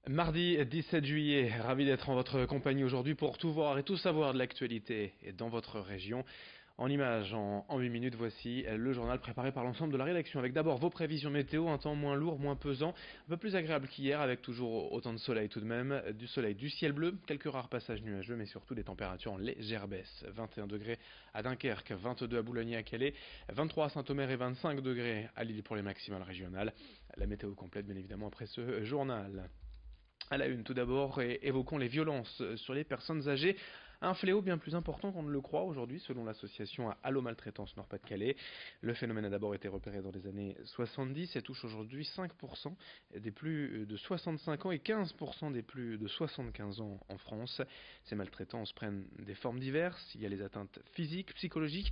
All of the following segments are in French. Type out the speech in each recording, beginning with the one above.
Mardi 17 juillet, ravi d'être en votre compagnie aujourd'hui pour tout voir et tout savoir de l'actualité et dans votre région. En images, en 8 minutes, voici le journal préparé par l'ensemble de la rédaction avec d'abord vos prévisions météo, un temps moins lourd, moins pesant, un peu plus agréable qu'hier avec toujours autant de soleil tout de même, du soleil, du ciel bleu, quelques rares passages nuageux mais surtout des températures en légère baisse. 21 degrés à Dunkerque, 22 à Boulogne et à Calais, 23 à Saint-Omer et 25 degrés à Lille pour les maximales régionales. La météo complète bien évidemment après ce journal. À la une tout d'abord, évoquons les violences sur les personnes âgées. Un fléau bien plus important qu'on ne le croit aujourd'hui, selon l'association Allo Maltraitance Nord-Pas-de-Calais. Le phénomène a d'abord été repéré dans les années 70 et touche aujourd'hui 5% des plus de 65 ans et 15% des plus de 75 ans en France. Ces maltraitances prennent des formes diverses. Il y a les atteintes physiques, psychologiques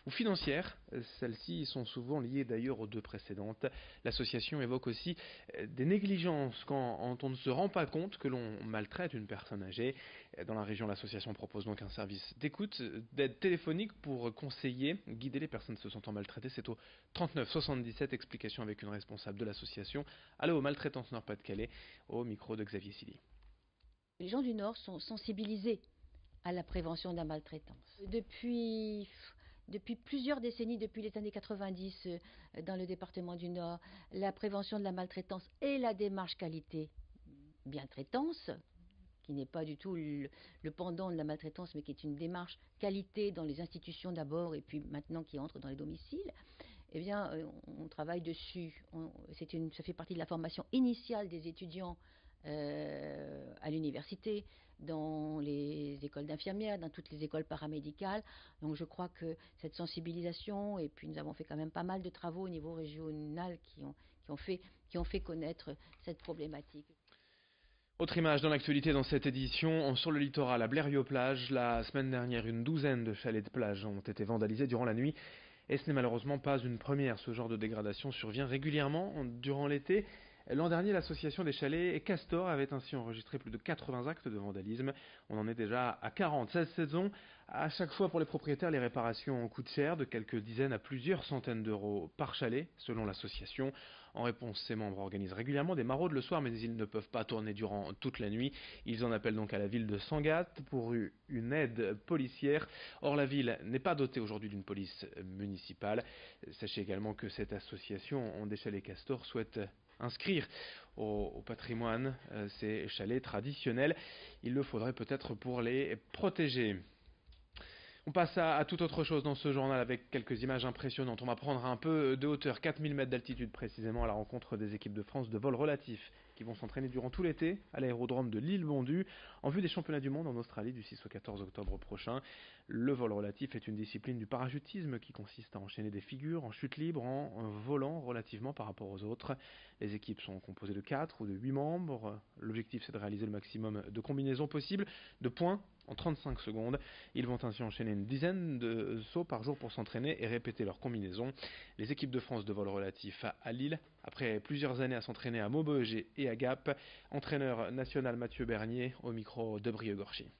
ou financières. Celles-ci sont souvent liées d'ailleurs aux deux précédentes. L'association évoque aussi des négligences quand on ne se rend pas compte que l'on maltraite une personne âgée. Dans la région, l'association propose donc un service d'écoute, d'aide téléphonique pour conseiller, guider les personnes se sentant maltraitées. C'est au 39 77, explication avec une responsable de l'association. Allo Maltraitance Nord-Pas-de-Calais, au micro de Xavier Silly. Les gens du Nord sont sensibilisés à la prévention de la maltraitance. Depuis plusieurs décennies, depuis les années 90, dans le département du Nord, la prévention de la maltraitance et la démarche qualité bien-traitance, qui n'est pas du tout le pendant de la maltraitance, mais qui est une démarche qualité dans les institutions d'abord, et puis maintenant qui entre dans les domiciles, eh bien, on travaille dessus. Ça fait partie de la formation initiale des étudiants à l'université, dans les écoles d'infirmières, dans toutes les écoles paramédicales. Donc je crois que cette sensibilisation, et puis nous avons fait quand même pas mal de travaux au niveau régional qui ont fait connaître cette problématique. Autre image dans l'actualité dans cette édition, sur le littoral à Blériot-Plage, la semaine dernière, une douzaine de chalets de plage ont été vandalisés durant la nuit. Et ce n'est malheureusement pas une première, ce genre de dégradation survient régulièrement durant l'été. L'an dernier, l'association des chalets Castor avait ainsi enregistré plus de 80 actes de vandalisme. On en est déjà à 40, 16 saisons. À chaque fois pour les propriétaires, les réparations coûtent cher, de quelques dizaines à plusieurs centaines d'euros par chalet, selon l'association. En réponse, ses membres organisent régulièrement des maraudes le soir, mais ils ne peuvent pas tourner durant toute la nuit. Ils en appellent donc à la ville de Sangatte pour une aide policière. Or, la ville n'est pas dotée aujourd'hui d'une police municipale. Sachez également que cette association des chalets Castor souhaite inscrire au patrimoine ces chalets traditionnels. Il le faudrait peut-être pour les protéger. On passe à toute autre chose dans ce journal avec quelques images impressionnantes. On va prendre un peu de hauteur, 4000 mètres d'altitude précisément, à la rencontre des équipes de France de vol relatif qui vont s'entraîner durant tout l'été à l'aérodrome de l'Île-Bondu en vue des championnats du monde en Australie du 6 au 14 octobre prochain. Le vol relatif est une discipline du parachutisme qui consiste à enchaîner des figures en chute libre en volant relativement par rapport aux autres. Les équipes sont composées de 4 ou de 8 membres. L'objectif c'est de réaliser le maximum de combinaisons possibles, de points en 35 secondes. Ils vont ainsi enchaîner une dizaine de sauts par jour pour s'entraîner et répéter leur combinaison. Les équipes de France de vol relatif à Lille, après plusieurs années à s'entraîner à Maubeuge et à Gap, entraîneur national Mathieu Bernier au micro de Brieux-Gorchy.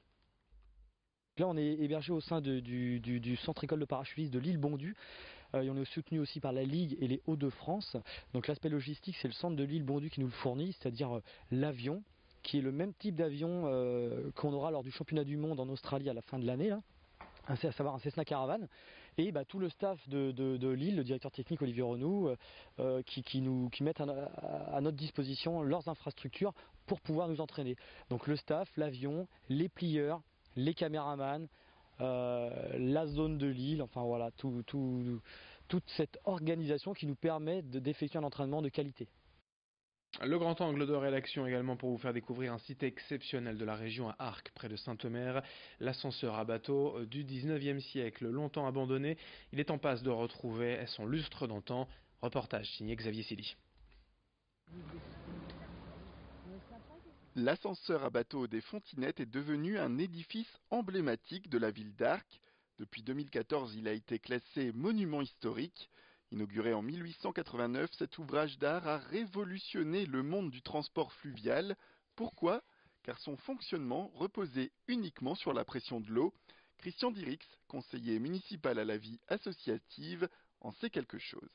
Là, on est hébergé au sein du centre école de parachutisme de l'Île-Bondu. On est soutenu aussi par la Ligue et les Hauts-de-France. Donc l'aspect logistique, c'est le centre de l'Île-Bondu qui nous le fournit, c'est-à-dire l'avion, qui est le même type d'avion qu'on aura lors du championnat du monde en Australie à la fin de l'année, là. À savoir un Cessna Caravan, et tout le staff de Lille, le directeur technique Olivier Renou, qui mettent à notre disposition leurs infrastructures pour pouvoir nous entraîner. Donc le staff, l'avion, les plieurs, les caméramans, la zone de Lille, enfin voilà, toute cette organisation qui nous permet d'effectuer un entraînement de qualité. Le grand angle de rédaction également pour vous faire découvrir un site exceptionnel de la région à Arques, près de Saint-Omer, l'ascenseur à bateau du 19e siècle, longtemps abandonné. Il est en passe de retrouver son lustre d'antan. Reportage signé Xavier Silly. L'ascenseur à bateau des Fontinettes est devenu un édifice emblématique de la ville d'Arques. Depuis 2014, il a été classé monument historique. Inauguré en 1889, cet ouvrage d'art a révolutionné le monde du transport fluvial. Pourquoi ? Car son fonctionnement reposait uniquement sur la pression de l'eau. Christian Dirix, conseiller municipal à la vie associative, en sait quelque chose.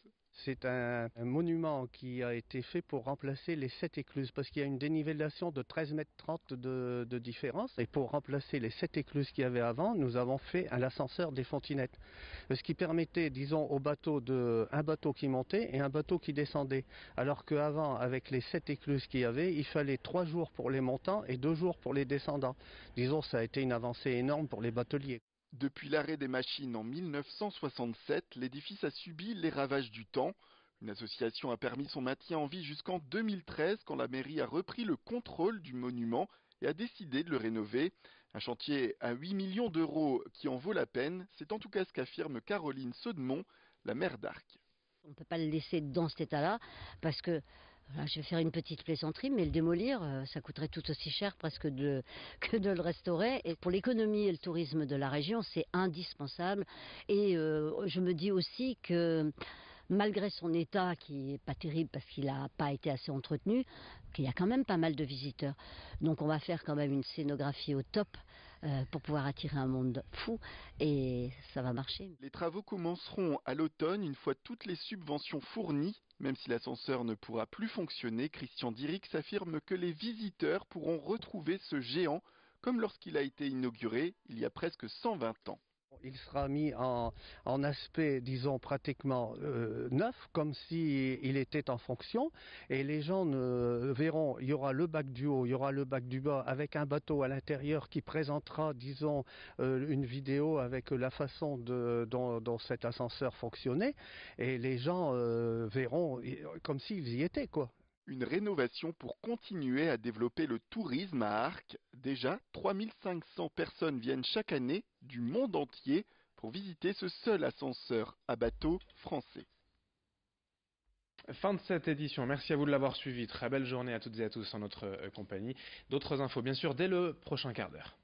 C'est un monument qui a été fait pour remplacer les 7 écluses, parce qu'il y a une dénivellation de 13,30 m de différence. Et pour remplacer les 7 écluses qu'il y avait avant, nous avons fait l'ascenseur des Fontinettes. Ce qui permettait, disons, au bateau un bateau qui montait et un bateau qui descendait. Alors qu'avant, avec les 7 écluses qu'il y avait, il fallait 3 jours pour les montants et 2 jours pour les descendants. Disons, ça a été une avancée énorme pour les bateliers. Depuis l'arrêt des machines en 1967, l'édifice a subi les ravages du temps. Une association a permis son maintien en vie jusqu'en 2013 quand la mairie a repris le contrôle du monument et a décidé de le rénover. Un chantier à 8 millions d'euros qui en vaut la peine, c'est en tout cas ce qu'affirme Caroline Saudemont, la maire d'Arques. On ne peut pas le laisser dans cet état-là parce que, là, je vais faire une petite plaisanterie, mais le démolir, ça coûterait tout aussi cher presque que de le restaurer. Et pour l'économie et le tourisme de la région, c'est indispensable. Et je me dis aussi que malgré son état qui n'est pas terrible parce qu'il n'a pas été assez entretenu, qu'il y a quand même pas mal de visiteurs. Donc on va faire quand même une scénographie au top pour pouvoir attirer un monde fou et ça va marcher. Les travaux commenceront à l'automne une fois toutes les subventions fournies. Même si l'ascenseur ne pourra plus fonctionner, Christian Dirix affirme que les visiteurs pourront retrouver ce géant comme lorsqu'il a été inauguré il y a presque 120 ans. Il sera mis en aspect, disons, pratiquement neuf, comme s'il était en fonction. Et les gens verront, il y aura le bac du haut, il y aura le bac du bas, avec un bateau à l'intérieur qui présentera, disons, une vidéo avec la façon dont cet ascenseur fonctionnait. Et les gens verront comme s'ils y étaient, quoi. Une rénovation pour continuer à développer le tourisme à Arques. Déjà, 3500 personnes viennent chaque année du monde entier pour visiter ce seul ascenseur à bateau français. Fin de cette édition, merci à vous de l'avoir suivi. Très belle journée à toutes et à tous en notre compagnie. D'autres infos bien sûr dès le prochain quart d'heure.